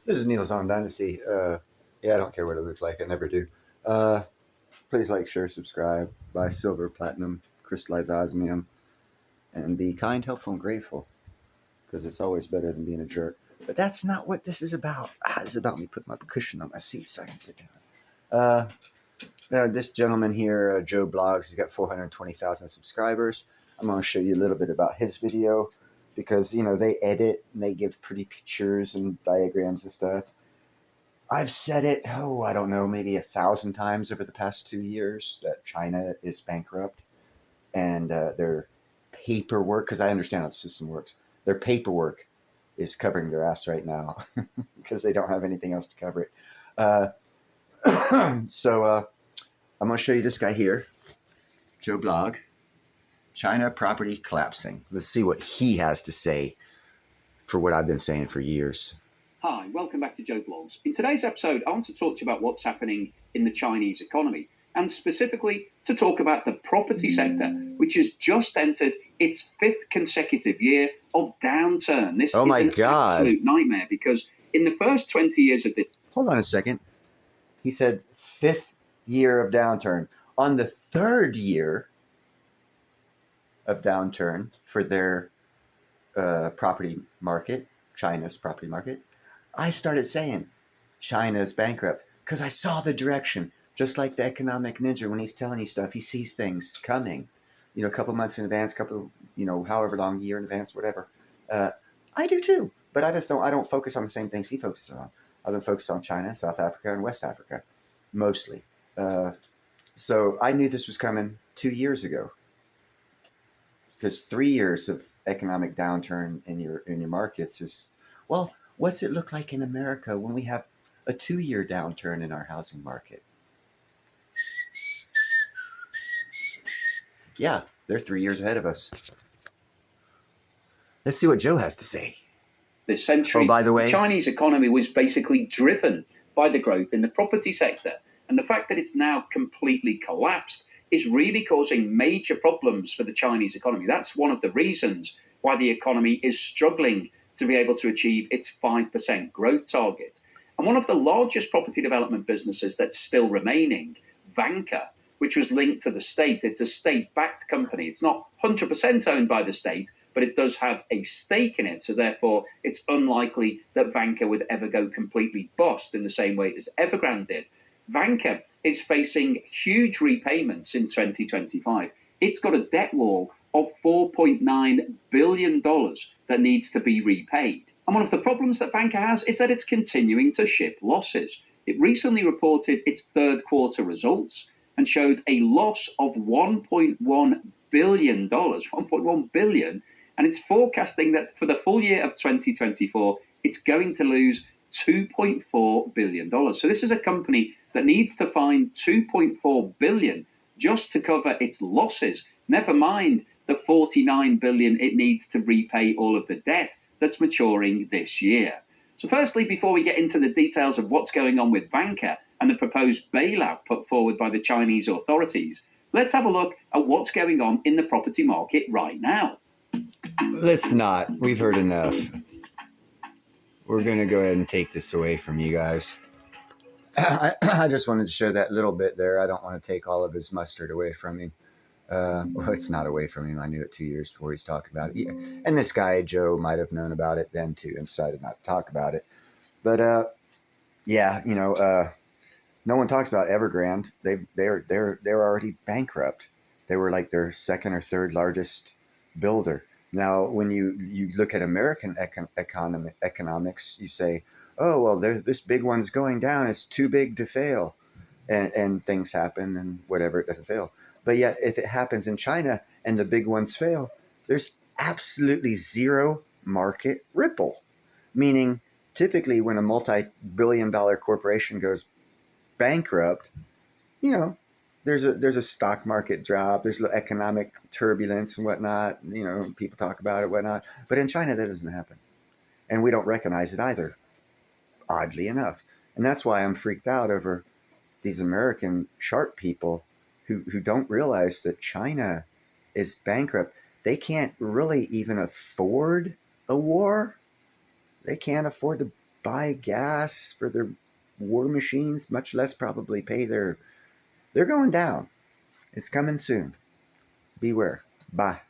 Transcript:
This is Neil's on Dynasty. Yeah, I don't care what it looks like. I never do. Uh, Please like, share, subscribe, buy silver, platinum, crystallized osmium, and be kind, helpful, and grateful because it's always better than being a jerk. But that's not what this is about. This is about me putting my cushion on my seat so I can sit down. Uh, this gentleman here, Joe Blogs, he's got 420,000 subscribers. I'm going to show you a little bit about his video because, they edit and they give pretty pictures and diagrams and stuff. I've said it, I don't know, maybe 1,000 times over the past 2 years that China is bankrupt and their paperwork, because I understand how the system works, their paperwork is covering their ass right now because they don't have anything else to cover it. So I'm going to show you this guy here, Joe Blog, China property collapsing. Let's see what he has to say for what I've been saying for years. Hi, welcome back to Joe Blogs. In today's episode, I want to talk to you about what's happening in the Chinese economy, and specifically to talk about the property sector, which has just entered its fifth consecutive year of downturn. This is an absolute nightmare because in the first 20 years of the... Hold on a second. He said fifth year of downturn. On the third year of downturn for their property market, China's property market, I started saying China's bankrupt because I saw the direction. Just like the economic ninja, when he's telling you stuff, he sees things coming, a couple months in advance, however long, a year in advance, whatever. I do too, but I don't focus on the same things he focuses on. I've been focused on China, South Africa, and West Africa, mostly. So I knew this was coming 2 years ago. Because 3 years of economic downturn in your markets is, well, what's it look like in America when we have a 2-year downturn in our housing market? Yeah, they're 3 years ahead of us. Let's see what Joe has to say. This century, by the way, the Chinese economy was basically driven by the growth in the property sector. And the fact that it's now completely collapsed is really causing major problems for the Chinese economy. That's one of the reasons why the economy is struggling to be able to achieve its 5% growth target. And one of the largest property development businesses that's still remaining, Vanka, which was linked to the state, it's a state-backed company. It's not 100% owned by the state, but it does have a stake in it. So therefore, it's unlikely that Vanka would ever go completely bust in the same way as Evergrande did. Vanka is facing huge repayments in 2025. It's got a debt wall of $4.9 billion that needs to be repaid. And one of the problems that Vanka has is that it's continuing to ship losses. It recently reported its third quarter results and showed a loss of $1.1 billion, $1.1 billion, and it's forecasting that for the full year of 2024, it's going to lose $2.4 billion. So this is a company that needs to find $2.4 billion just to cover its losses, never mind the $49 billion it needs to repay all of the debt that's maturing this year. So firstly, before we get into the details of what's going on with Vanka and the proposed bailout put forward by the Chinese authorities, let's have a look at what's going on in the property market right now. Let's not. We've heard enough. We're going to go ahead and take this away from you guys. I just wanted to show that little bit there. I don't want to take all of his mustard away from him. Well, it's not away from him. I knew it 2 years before he's talking about it. Yeah. And this guy, Joe, might have known about it then too and decided not to talk about it. But no one talks about Evergrande. They're already bankrupt. They were like their second or third largest builder. Now, when you look at American economics, you say, oh, well, this big one's going down. It's too big to fail. And things happen and whatever, it doesn't fail. But yet, if it happens in China and the big ones fail, there's absolutely zero market ripple. Meaning, typically when a multi-billion-dollar corporation goes bankrupt, there's a stock market drop, there's economic turbulence and whatnot, people talk about it, whatnot. But in China, that doesn't happen. And we don't recognize it either, oddly enough. And that's why I'm freaked out over these American sharp people who don't realize that China is bankrupt. They can't really even afford a war. They can't afford to buy gas for their war machines, much less probably pay their. They're going down. It's coming soon. Beware. Bye.